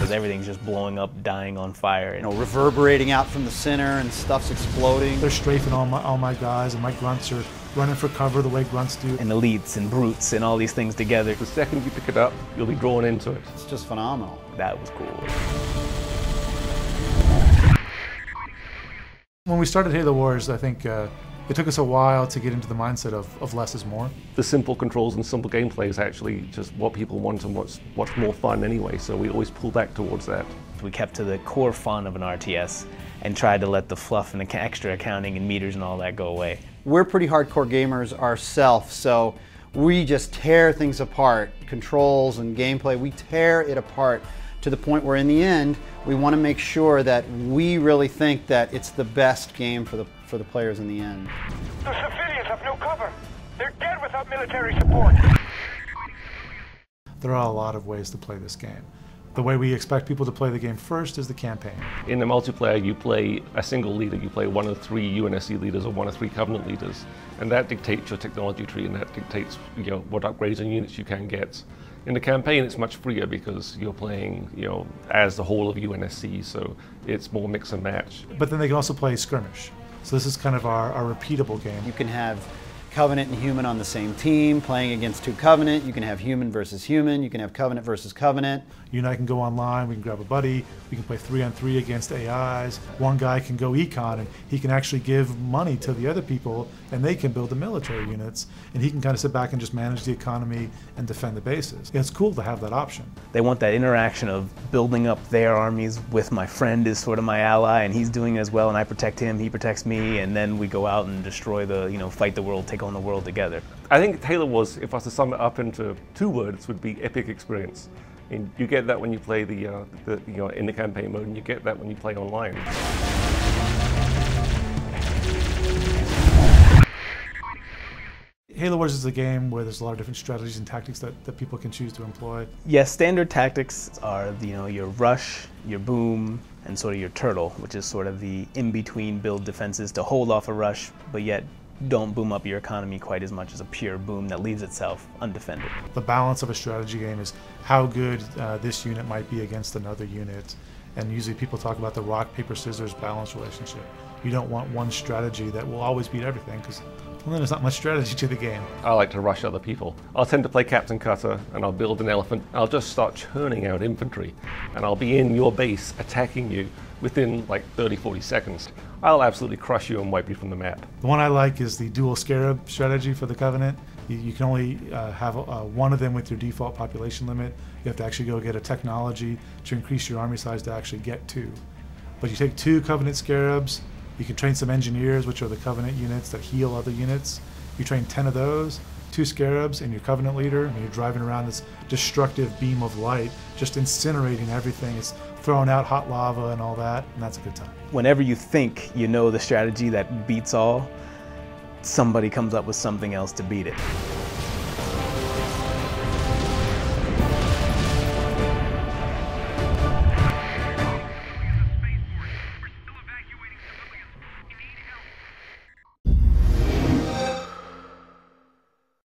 because everything's just blowing up, dying on fire. You know, reverberating out from the center and stuff's exploding. They're strafing all my guys, and my grunts are running for cover the way grunts do. And elites and brutes and all these things together. The second you pick it up, you'll be drawn into it. It's just phenomenal. That was cool. When we started Halo Wars, I think it took us a while to get into the mindset of less is more. The simple controls and simple gameplay is actually just what people want and what's more fun anyway, so we always pull back towards that. We kept to the core fun of an RTS and tried to let the fluff and the extra accounting and meters and all that go away. We're pretty hardcore gamers ourselves, so we just tear things apart. Controls and gameplay, we tear it apart to the point where in the end, we want to make sure that we really think that it's the best game for the players in the end. The civilians have no cover. They're dead without military support. There are a lot of ways to play this game. The way we expect people to play the game first is the campaign. In the multiplayer, you play a single leader. You play one of 3 UNSC leaders or one of 3 Covenant leaders, and that dictates your technology tree, and that dictates what upgrades and units you can get. In the campaign, it's much freer because you're playing as the whole of UNSC, so it's more mix and match. But then they can also play skirmish. So this is kind of our repeatable game. You can have Covenant and Human on the same team playing against 2 Covenant. You can have Human versus Human. You can have Covenant versus Covenant. You and I can go online, we can grab a buddy, we can play 3-on-3 against AIs. One guy can go econ and he can actually give money to the other people and they can build the military units, and he can kind of sit back and just manage the economy and defend the bases. It's cool to have that option. They want that interaction of building up their armies with my friend is sort of my ally, and he's doing it as well, and I protect him, he protects me, and then we go out and destroy fight the world, take on the world together. I think Halo Wars, if I was to sum it up into 2 words, would be epic experience. I mean, you get that when you play in the campaign mode, and you get that when you play online. Halo Wars is a game where there's a lot of different strategies and tactics that people can choose to employ. Yes, standard tactics are your rush, your boom, and sort of your turtle, which is sort of the in-between build defenses to hold off a rush, but yet don't boom up your economy quite as much as a pure boom that leaves itself undefended. The balance of a strategy game is how good this unit might be against another unit, and usually people talk about the rock, paper, scissors balance relationship. You don't want one strategy that will always beat everything, because then there's not much strategy to the game. I like to rush other people. I'll tend to play Captain Cutter, and I'll build an elephant. I'll just start churning out infantry, and I'll be in your base attacking you within like 30-40 seconds. I'll absolutely crush you and wipe you from the map. The one I like is the dual scarab strategy for the Covenant. You can only have one of them with your default population limit. You have to actually go get a technology to increase your army size to actually get 2. But you take 2 Covenant scarabs, you can train some engineers, which are the Covenant units that heal other units. You train 10 of those, 2 scarabs, and your Covenant leader, and you're driving around this destructive beam of light, just incinerating everything. It's throwing out hot lava and all that, and that's a good time. Whenever you think you know the strategy that beats all, somebody comes up with something else to beat it.